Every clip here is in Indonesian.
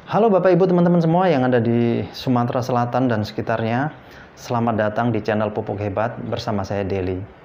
Halo Bapak Ibu teman-teman semua yang ada di Sumatera Selatan dan sekitarnya. Selamat datang di channel Pupuk Hebat bersama saya Deli.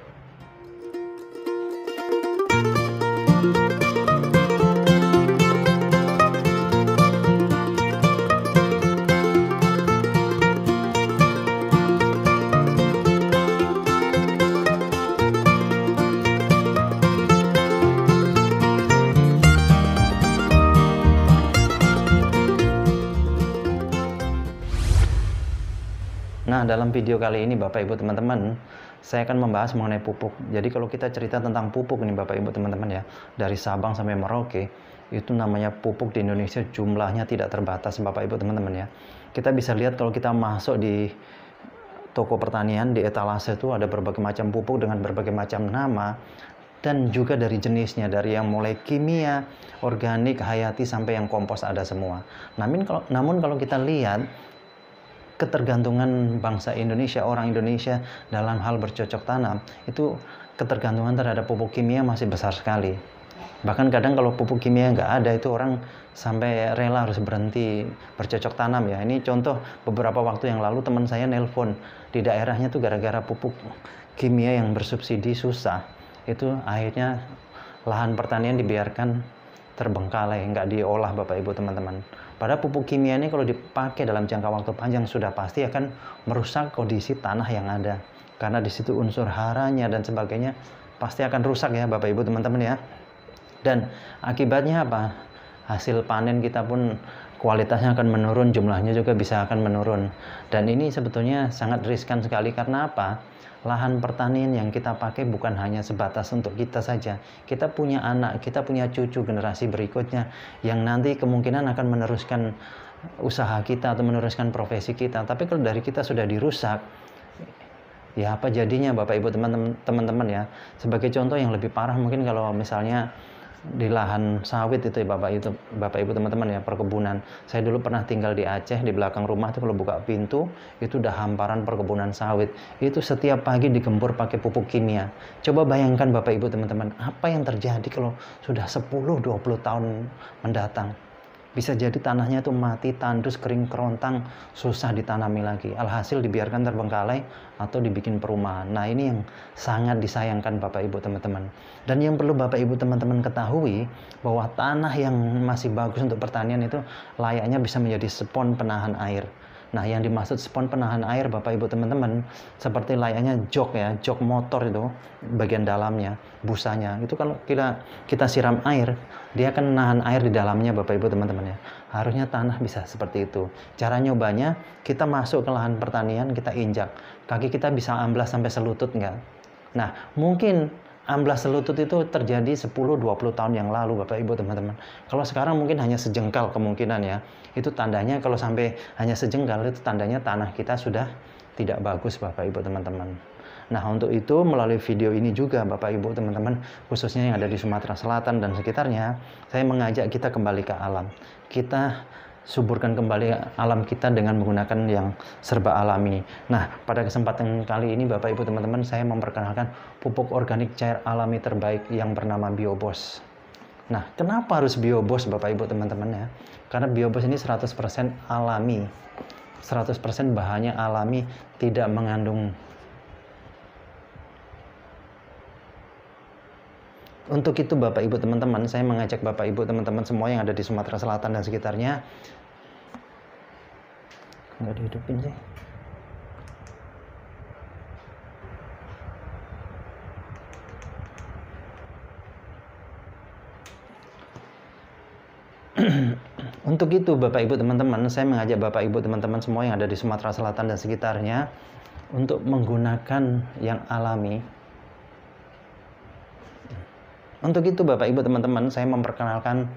Nah, dalam video kali ini Bapak Ibu teman-teman, saya akan membahas mengenai pupuk. Jadi kalau kita cerita tentang pupuk nih Bapak Ibu teman-teman ya, dari Sabang sampai Merauke, itu namanya pupuk di Indonesia jumlahnya tidak terbatas Bapak Ibu teman-teman ya. Kita bisa lihat kalau kita masuk di toko pertanian, di etalase itu ada berbagai macam pupuk dengan berbagai macam nama, dan juga dari jenisnya, dari yang mulai kimia, organik, hayati, sampai yang kompos ada semua. Namun kalau kita lihat, ketergantungan bangsa Indonesia, orang Indonesia dalam hal bercocok tanam, itu ketergantungan terhadap pupuk kimia masih besar sekali. Bahkan kadang kalau pupuk kimia nggak ada, itu orang sampai rela harus berhenti bercocok tanam ya. Ini contoh beberapa waktu yang lalu teman saya nelpon, di daerahnya tuh gara-gara pupuk kimia yang bersubsidi susah, itu akhirnya lahan pertanian dibiarkan terbengkalai, nggak diolah Bapak Ibu teman-teman. Padahal pupuk kimia ini kalau dipakai dalam jangka waktu panjang sudah pasti akan merusak kondisi tanah yang ada. Karena di situ unsur haranya dan sebagainya pasti akan rusak ya Bapak Ibu teman-teman ya. Dan akibatnya apa? Hasil panen kita pun kualitasnya akan menurun, jumlahnya juga bisa akan menurun. Dan ini sebetulnya sangat riskan sekali karena apa? Lahan pertanian yang kita pakai bukan hanya sebatas untuk kita saja. Kita punya anak, kita punya cucu generasi berikutnya yang nanti kemungkinan akan meneruskan usaha kita atau meneruskan profesi kita. Tapi kalau dari kita sudah dirusak, ya apa jadinya Bapak Ibu teman-teman ya. Sebagai contoh yang lebih parah mungkin kalau misalnya di lahan sawit itu ya Bapak Ibu teman-teman ya, perkebunan. Saya dulu pernah tinggal di Aceh, di belakang rumah itu kalau buka pintu itu udah hamparan perkebunan sawit. Itu setiap pagi digempur pakai pupuk kimia. Coba bayangkan Bapak Ibu teman-teman, apa yang terjadi kalau sudah 10-20 tahun mendatang. Bisa jadi tanahnya itu mati, tandus, kering kerontang, susah ditanami lagi. Alhasil dibiarkan terbengkalai atau dibikin perumahan. Nah, ini yang sangat disayangkan Bapak Ibu teman-teman. Dan yang perlu Bapak Ibu teman-teman ketahui, bahwa tanah yang masih bagus untuk pertanian itu layaknya bisa menjadi spons penahan air. Nah, yang dimaksud spons penahan air Bapak Ibu teman-teman, seperti layaknya jok ya, jok motor itu, bagian dalamnya, busanya. Itu kalau kita siram air, dia akan menahan air di dalamnya Bapak Ibu teman-teman ya. Harusnya tanah bisa seperti itu. Cara nyobanya, kita masuk ke lahan pertanian, kita injak. Kaki kita bisa amblas sampai selutut enggak? Nah, mungkin amblas selutut itu terjadi 10-20 tahun yang lalu Bapak Ibu teman-teman. Kalau sekarang mungkin hanya sejengkal kemungkinan ya. Itu tandanya kalau sampai hanya sejengkal, itu tandanya tanah kita sudah tidak bagus Bapak Ibu teman-teman. Nah, untuk itu melalui video ini juga Bapak Ibu teman-teman, khususnya yang ada di Sumatera Selatan dan sekitarnya, saya mengajak kita kembali ke alam. Kita suburkan kembali alam kita dengan menggunakan yang serba alami. Nah, pada kesempatan kali ini Bapak Ibu teman-teman, saya memperkenalkan pupuk organik cair alami terbaik yang bernama Biobos. Nah, kenapa harus Biobos Bapak Ibu teman-teman ya? Karena Biobos ini 100% alami. 100% bahannya alami, tidak mengandung. Untuk itu Bapak Ibu teman-teman, saya mengajak Bapak Ibu teman-teman semua yang ada di Sumatera Selatan dan sekitarnya. Nggak dihidupin sih. Untuk itu Bapak Ibu teman-teman, saya mengajak Bapak Ibu teman-teman semua yang ada di Sumatera Selatan dan sekitarnya untuk menggunakan yang alami. Untuk itu Bapak Ibu teman-teman, saya memperkenalkan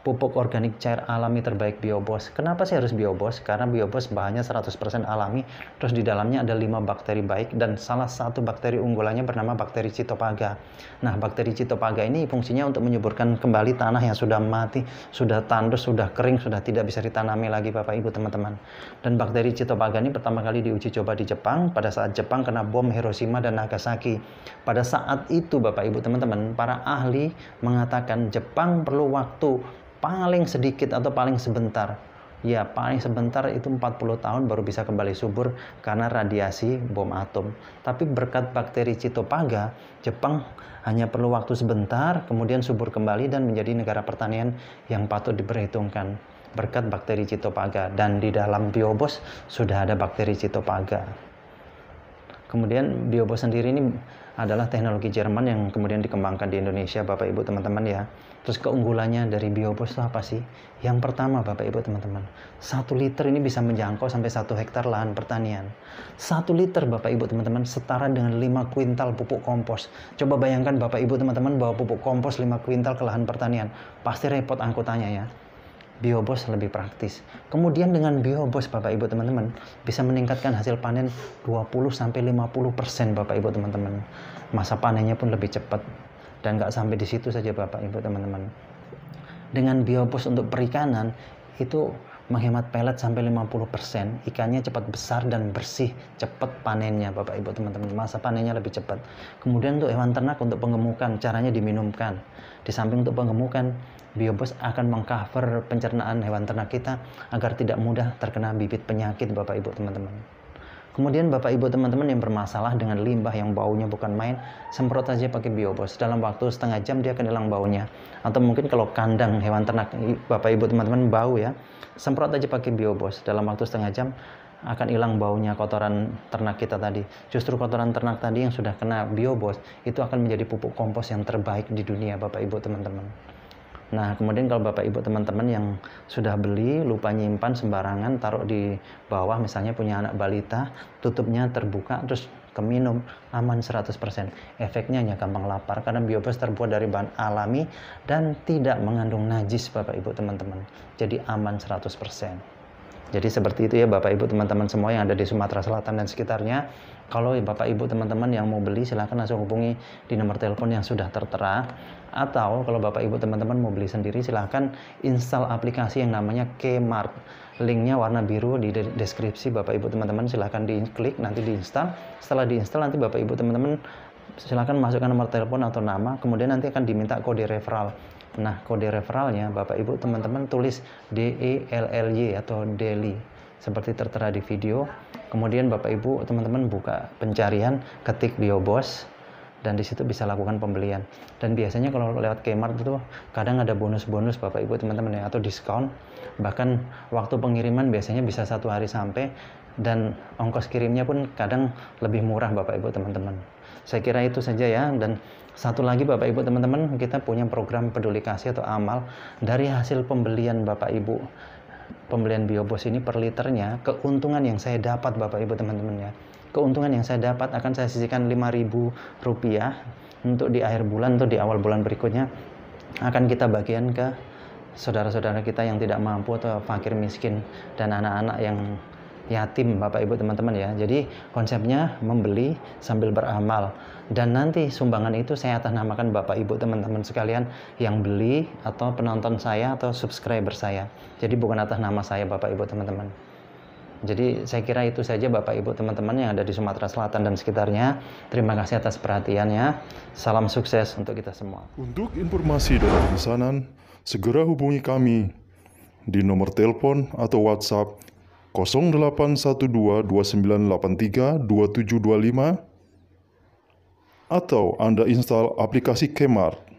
pupuk organik cair alami terbaik Biobos. Kenapa sih harus Biobos? Karena Biobos bahannya 100% alami, terus di dalamnya ada 5 bakteri baik, dan salah satu bakteri unggulannya bernama bakteri Citopaga. Nah, bakteri Citopaga ini fungsinya untuk menyuburkan kembali tanah yang sudah mati, sudah tandus, sudah kering, sudah tidak bisa ditanami lagi Bapak Ibu teman-teman. Dan bakteri Citopaga ini pertama kali diuji coba di Jepang pada saat Jepang kena bom Hiroshima dan Nagasaki. Pada saat itu Bapak Ibu teman-teman, para ahli mengatakan Jepang perlu waktu paling sedikit atau paling sebentar Ya, paling sebentar itu 40 tahun baru bisa kembali subur karena radiasi bom atom. Tapi berkat bakteri Citophaga, Jepang hanya perlu waktu sebentar, kemudian subur kembali dan menjadi negara pertanian yang patut diperhitungkan. Berkat bakteri Citophaga, dan di dalam Biobos sudah ada bakteri Citophaga. Kemudian Biobos sendiri ini adalah teknologi Jerman yang kemudian dikembangkan di Indonesia, Bapak Ibu teman-teman ya. Terus keunggulannya dari Biobos itu apa sih? Yang pertama Bapak Ibu teman-teman, 1 liter ini bisa menjangkau sampai 1 hektar lahan pertanian. 1 liter Bapak Ibu teman-teman setara dengan 5 kuintal pupuk kompos. Coba bayangkan Bapak Ibu teman-teman bawa pupuk kompos 5 kuintal ke lahan pertanian. Pasti repot angkutannya ya. Biobos lebih praktis. Kemudian dengan Biobos Bapak Ibu teman-teman bisa meningkatkan hasil panen 20-50% Bapak Ibu teman-teman. Masa panennya pun lebih cepat. Dan nggak sampai di situ saja Bapak Ibu teman-teman. Dengan Biobos untuk perikanan itu menghemat pelet sampai 50%. Ikannya cepat besar dan bersih, cepat panennya Bapak Ibu teman-teman. Masa panennya lebih cepat. Kemudian untuk hewan ternak untuk penggemukan, caranya diminumkan. Di samping untuk penggemukan, Biobos akan mengcover pencernaan hewan ternak kita agar tidak mudah terkena bibit penyakit Bapak Ibu teman-teman. Kemudian Bapak Ibu teman-teman yang bermasalah dengan limbah yang baunya bukan main, semprot aja pakai Biobos. Dalam waktu setengah jam dia akan hilang baunya. Atau mungkin kalau kandang hewan ternak Bapak Ibu teman-teman bau ya, semprot aja pakai Biobos. Dalam waktu setengah jam akan hilang baunya kotoran ternak kita tadi. Justru kotoran ternak tadi yang sudah kena Biobos itu akan menjadi pupuk kompos yang terbaik di dunia Bapak Ibu teman-teman. Nah, kemudian kalau Bapak Ibu teman-teman yang sudah beli, lupa nyimpan sembarangan, taruh di bawah, misalnya punya anak balita, tutupnya terbuka, terus keminum, aman 100%. Efeknya hanya gampang lapar, karena Biobos terbuat dari bahan alami dan tidak mengandung najis Bapak Ibu teman-teman. Jadi aman 100%. Jadi seperti itu ya Bapak Ibu teman-teman semua yang ada di Sumatera Selatan dan sekitarnya. Kalau Bapak Ibu teman-teman yang mau beli silahkan langsung hubungi di nomor telepon yang sudah tertera. Atau kalau Bapak Ibu teman-teman mau beli sendiri silahkan install aplikasi yang namanya Kmart. Linknya warna biru di deskripsi Bapak Ibu teman-teman, silahkan diklik nanti diinstal. Setelah diinstal nanti Bapak Ibu teman-teman silahkan masukkan nomor telepon atau nama, kemudian nanti akan diminta kode referral. Nah, kode referralnya Bapak Ibu teman-teman tulis DELLY atau DELY seperti tertera di video. Kemudian Bapak Ibu teman-teman buka pencarian, ketik Biobos dan di situ bisa lakukan pembelian. Dan biasanya kalau lewat Kmart itu kadang ada bonus-bonus Bapak Ibu teman-teman ya, atau diskon. Bahkan waktu pengiriman biasanya bisa 1 hari sampai, dan ongkos kirimnya pun kadang lebih murah Bapak Ibu teman-teman. Saya kira itu saja ya. Dan satu lagi Bapak Ibu teman-teman, kita punya program peduli kasih atau amal. Dari hasil pembelian Bapak Ibu, pembelian Biobos ini per liternya, keuntungan yang saya dapat Bapak Ibu teman-teman ya, keuntungan yang saya dapat akan saya sisihkan Rp5.000 untuk di akhir bulan atau di awal bulan berikutnya akan kita bagian ke saudara-saudara kita yang tidak mampu atau fakir miskin dan anak-anak yang yatim Bapak Ibu teman-teman ya. Jadi konsepnya membeli sambil beramal, dan nanti sumbangan itu saya atas namakan Bapak Ibu teman-teman sekalian yang beli atau penonton saya atau subscriber saya. Jadi bukan atas nama saya Bapak Ibu teman-teman. Jadi saya kira itu saja Bapak Ibu teman-teman yang ada di Sumatera Selatan dan sekitarnya. Terima kasih atas perhatiannya. Salam sukses untuk kita semua. Untuk informasi dan pemesanan, segera hubungi kami di nomor telepon atau WhatsApp 081229832725 atau Anda install aplikasi Kmart.